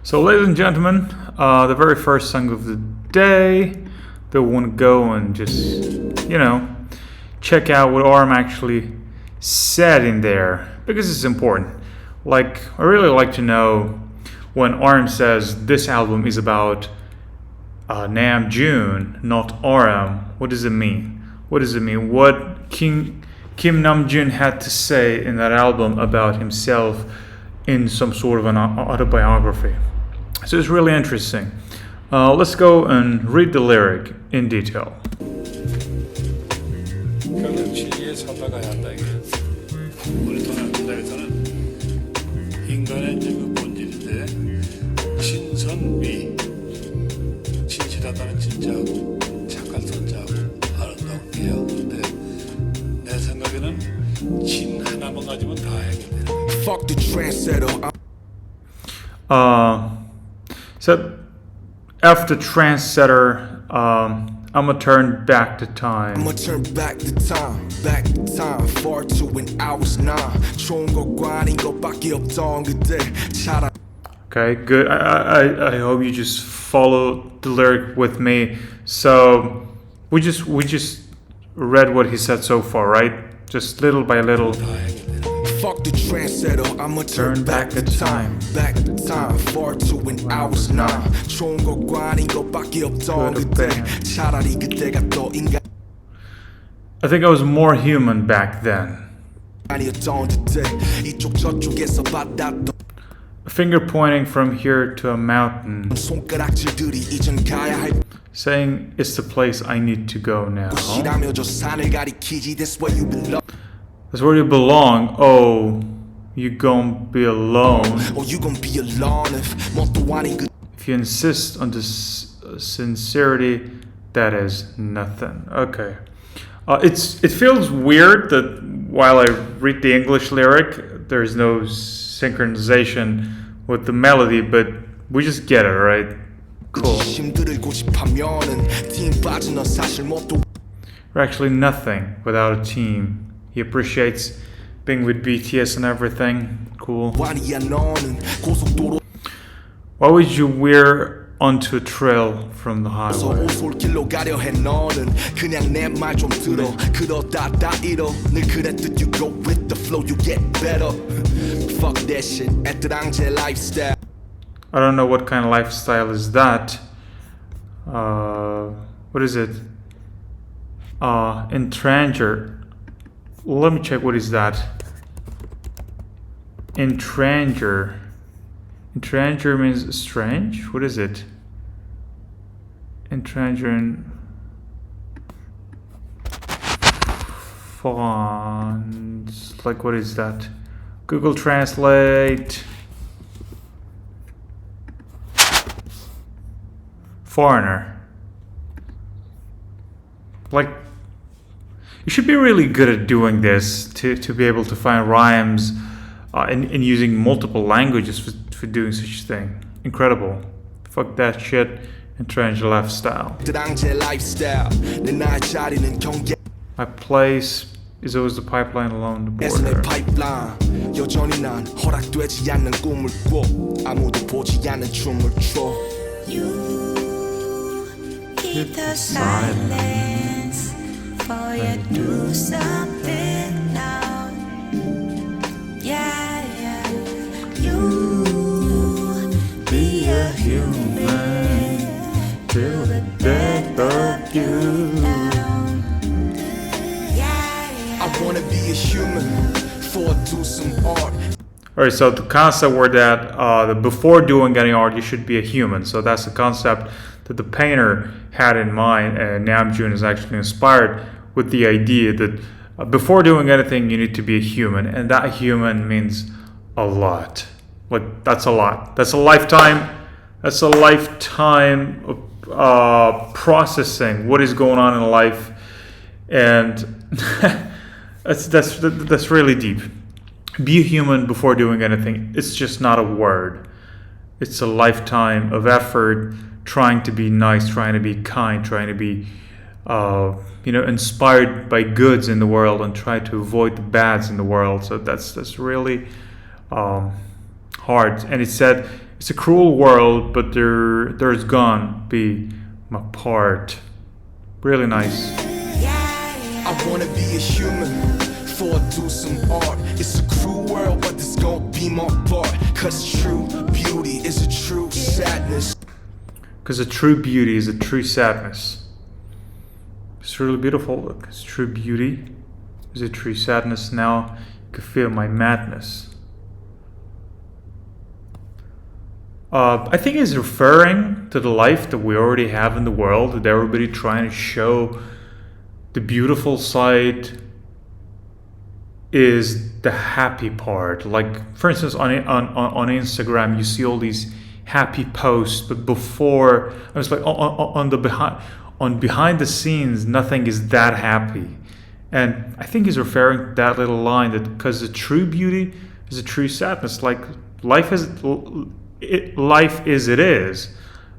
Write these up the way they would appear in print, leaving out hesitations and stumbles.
So, ladies and gentlemen, the very first song of the day, they want to go and just, check out what Arm actually said in there because it's important. Like, I really like to know when Arm says this album is about namjoon, not RM. What does it mean? What does it mean? What Kim Namjoon had to say in that album about himself in some sort of an autobiography. So it's really interesting. Let's go and read the lyric in detail. 결국 진리에 살아가야 한다 이게. 우리 도난들에서는 인간의 그 본질인데 진선미, 진실하다는 진짜하고 착한 선자하고 아름다운 게요. 근데 내 생각에는 진 하나만 가지면 다 해결돼. Fuck the trendsetter. So after trendsetter, I'm gonna turn back the time. I'ma turn back the time far to when I was 9. 좋은 것과 아닌 것밖에 없던 그때 차라. Okay, good. I hope you just follow the lyric with me. So we just read what he said so far, right? Just little by little. Fuck the trendsetter, I'ma turn back the time far to when I was 9. 좋은 것과 아닌 것밖에 없던 그때 차라리 그때가 더 인간. I think I was more human back then. 아니었던 그때 이쪽 저쪽에서 받았던 Finger pointing from here to a mountain, 손가락질들이 이젠 가야 할 saying it's the place I need to go now. 곳이라며 저 산을 가리키지. That's where you belong. That's where you belong. Oh, you gon' be alone. Or you gon' be alone if 뭣도 아닌 그. If you insist on this sincerity, that is nothing. Okay. It feels weird that while I read the English lyric, there's no synchronization with the melody, but we just get it, right? Cool. We're actually nothing without a team. He appreciates being with BTS and everything. Cool. Why would you wear onto a trail from the highway? I don't know what kind of lifestyle is that. What is it? Entranger. Let me check, what is that? Entranger. Entranger means strange? What is it? Entranger in fonts. Like, what is that? Google Translate. Foreigner. Like, you should be really good at doing this to be able to find rhymes and using multiple languages for doing such a thing. Incredible. Fuck that shit and change lifestyle. My place is always the pipeline along the border. You keep the silence for you do something now. Yeah, yeah. You be a human till the death of you. I wanna be a human for do some art. Alright, so the concept were that before doing any art, you should be a human. So that's the concept that the painter had in mind, and Namjoon is actually inspired with the idea that before doing anything, you need to be a human, and that human means a lot. Like, that's a lot. That's a lifetime. That's a lifetime of processing what is going on in life, and that's really deep. Be a human before doing anything. It's just not a word. It's a lifetime of effort, trying to be nice, trying to be kind, trying to be, inspired by goods in the world and try to avoid the bads in the world. So that's really hard. And it said It's a cruel world, but there's gonna be my part. Really nice. I wanna be a human before I do some art. It's a cruel world, but this gon' be my part. Cause true beauty is a true sadness. Because a true beauty is a true sadness. It's really beautiful. Look, it's true beauty is a true sadness. Now you can feel my madness. I think he's referring to the life that we already have in the world, that everybody trying to show the beautiful side is the happy part. Like, for instance, on Instagram, you see all these happy posts, but before, I was like, on behind the scenes, nothing is that happy. And I think he's referring to that little line, that because the true beauty is a true sadness. Like, life is it is.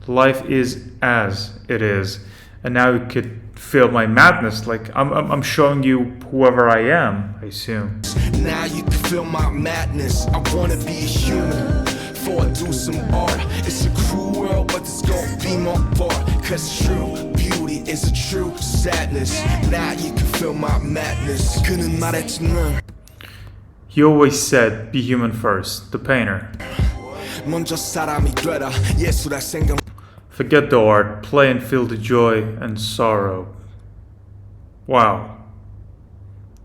Life is as it is. And now you could feel my madness. Like, I'm showing you whoever I am, I assume. Now you can feel my madness. I wanna be a human before I do some art. It's a cruel world, but it's gonna be my part. Cause true beauty is a true sadness. Now you can feel my madness. 그는 말했지만 He always said, be human first, the painter. 먼저 사람이 되라 예술할 생각. Forget the art, play and feel the joy and sorrow. Wow.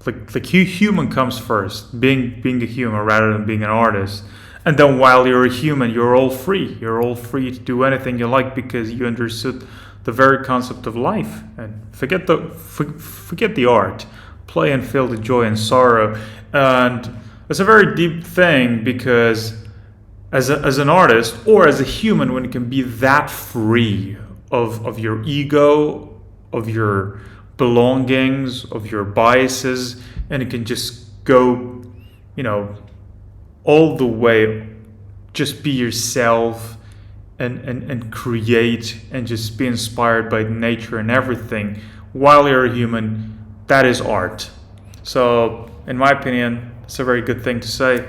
Like human comes first, being a human rather than being an artist. And then while you're a human, you're all free. You're all free to do anything you like because you understood the very concept of life. And forget the art, play and feel the joy and sorrow. And it's a very deep thing, because as an artist or as a human, when you can be that free of your ego, of your belongings, of your biases, and you can just go, all the way, just be yourself and create and just be inspired by nature and everything while you're a human, that is art. So in my opinion, it's a very good thing to say.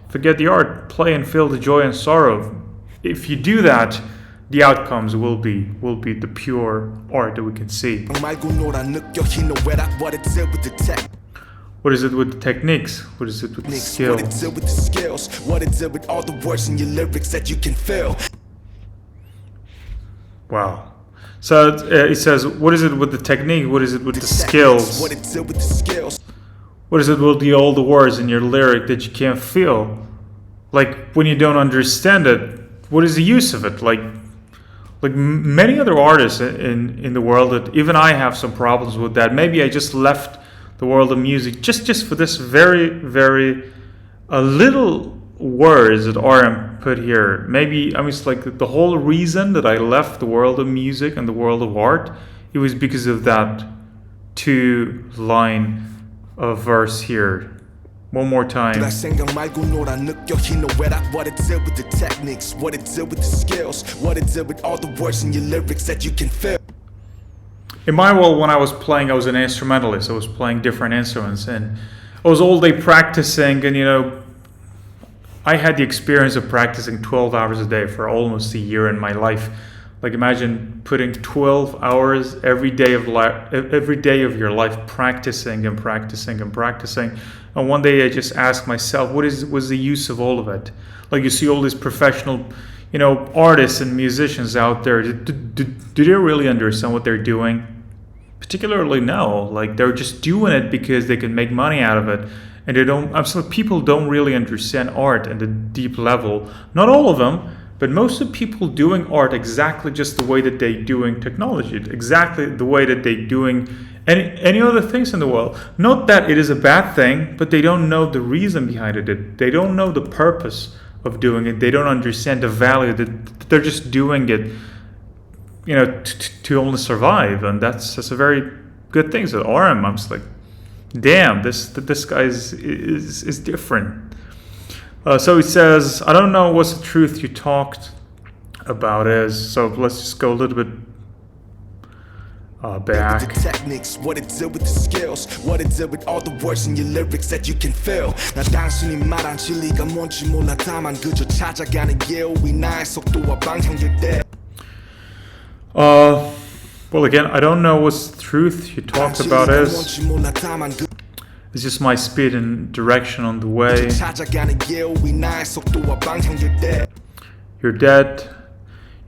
Forget the art, play and feel the joy and sorrow. If you do that, the outcomes will be the pure art that we can see. What is it with the techniques? What is it with the skills? What is it with the skills? What is it with all the words in your lyrics that you can feel? Wow. So it says, what is it with the technique? What is it with the skills? What is it with the skills? What is it with all the words in your lyric that you can't feel? Like, when you don't understand it, what is the use of it? Like many other artists in the world, that even I have some problems with that. Maybe I just left the world of music just for this very, very little words that RM put here. Maybe, it's like the whole reason that I left the world of music and the world of art, it was because of that 2-line of verse here. One more time. What is it with the techniques? What is it with the skills? What is it with all the words in your lyrics that you can feel? In my world, when I was playing, I was an instrumentalist. I was playing different instruments, and I was all day practicing. And I had the experience of practicing 12 hours a day for almost a year in my life. Like, imagine putting 12 hours every day of your life practicing and practicing and practicing. And one day I just asked myself, what was the use of all of it? Like, you see all these professional, artists and musicians out there. Do they really understand what they're doing? Particularly no. Like, they're just doing it because they can make money out of it. And people don't really understand art at a deep level. Not all of them. But most of the people doing art exactly just the way that they're doing technology, exactly the way that they're doing any other things in the world. Not that it is a bad thing, but they don't know the reason behind it. They don't know the purpose of doing it. They don't understand the value. That they're just doing it, to only survive, and that's a very good thing. So RM, I'm just like, damn, this guy is different. So it says, I don't know what's the truth you talked about is. So let's just go a little bit back. The techniques, what it did with the skills, what it did with all the words in your lyrics that you can feel. 나 단순히 말한 진리가 뭔지 몰라 다만 그저 찾아가는 길 위 나의 속도와 방향일 때. Well, again, I don't know what's the truth he talked about is. It's just my speed and direction on the way. You're dead.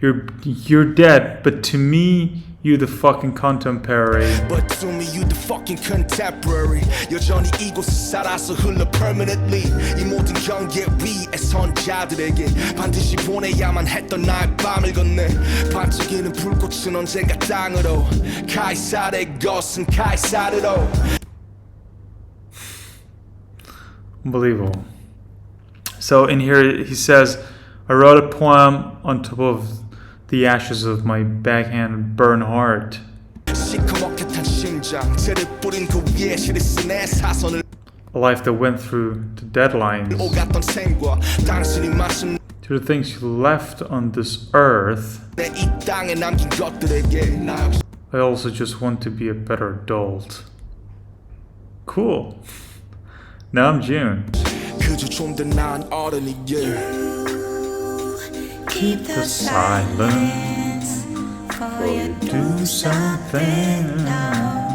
You're dead, but to me, you the fucking contemporary. But to me, you the fucking contemporary. 여전히 이곳에 살아서 흘러 permanently. 이 모든 경계 위에 선 자들에게 반드시 보내야만 했던 나의 밤을 건네. 반짝이는 불꽃은 언젠가 땅으로. 카이사르의 것은 카이사르로. Unbelievable. So in here he says, I wrote a poem on top of the ashes of my backhand burned heart. A life that went through the deadlines. To the things you left on this earth. I also just want to be a better adult. Cool. namjoon. Keep the silence for you do something now.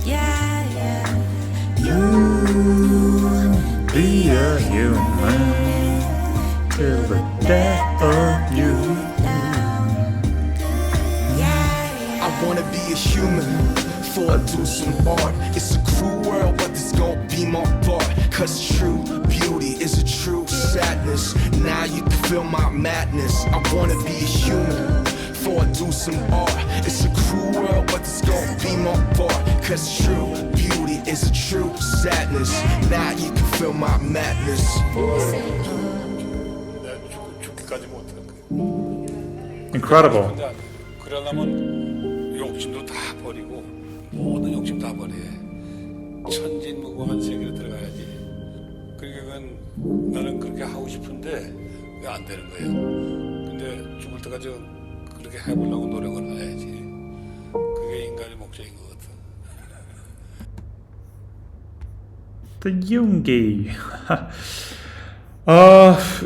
Yeah, yeah. You Be a human till the death of you. I wanna be a human before I do some art. It's a cruel world, but this gon' be my part. Cause true beauty is a true sadness. Now you can feel my madness. I wanna be a human before I do some art. It's a cruel world, but this gon' be my part. Cause true beauty is a true sadness. Now you can feel my madness. 내가 죽기까지 못할 거야. Incredible. 그러려면 욕심도 다 버리고 모든 욕심 다 버려. 천진무구한 세계로 들어가야지. 그러니까 나는 그렇게 하고 싶은데 왜 안 되는 거예요. 근데 죽을 때까지 그렇게 해보려고 노력을 해야지. 그게 인간의 목적인 것 같아. The Yoongi.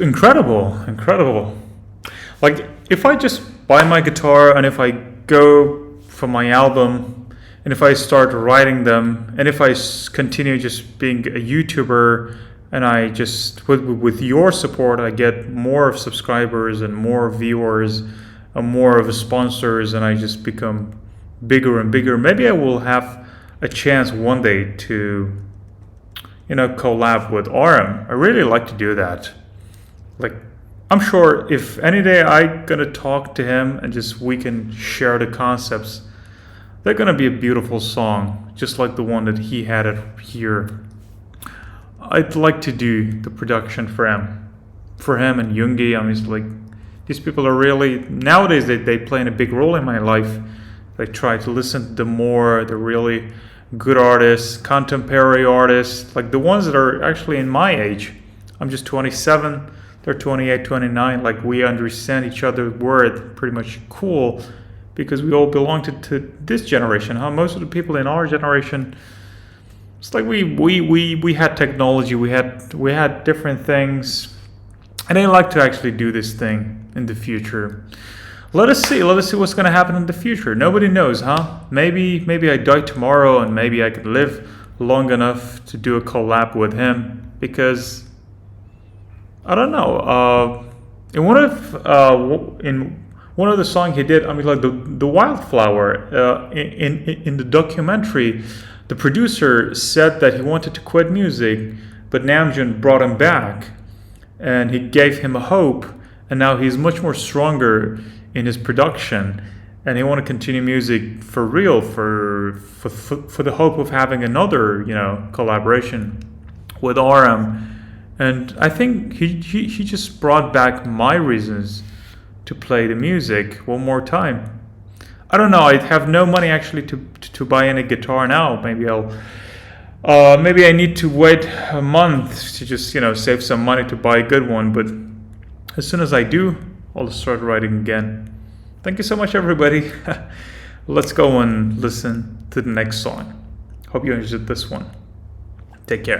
Incredible. Like, if I just buy my guitar and if I go for my album and if I start writing them and if I continue just being a YouTuber and I just, with your support, I get more subscribers and more viewers and more of sponsors and I just become bigger and bigger, maybe I will have a chance one day to, collab with RM. I really like to do that. Like, I'm sure if any day I gonna talk to him and just we can share the concepts, they're gonna be a beautiful song, just like the one that he had it here. I'd like to do the production for him and Yoongi. I mean, it's like these people are really nowadays they play a big role in my life. I try to listen to them more. They're really good artists, contemporary artists, like the ones that are actually in my age. I'm just 27. They're 28, 29, like we understand each other's word pretty much cool because we all belong to this generation, huh? Most of the people in our generation, it's like we had technology, we had different things, and they like to actually do this thing in the future. Let us see what's gonna happen in the future. Nobody knows, huh? Maybe I die tomorrow and maybe I could live long enough to do a collab with him because I don't know. In one of the songs he did, I mean, like the Wildflower. In the documentary, the producer said that he wanted to quit music, but Namjoon brought him back, and he gave him a hope, and now he's much more stronger in his production, and he want to continue music for real, for the hope of having another, collaboration with RM. And I think he just brought back my reasons to play the music one more time. I don't know. I have no money actually to buy any guitar now. Maybe maybe I need to wait a month to just save some money to buy a good one. But as soon as I do, I'll start writing again. Thank you so much, everybody. let's go and listen to the next song. Hope you enjoyed this one. Take care.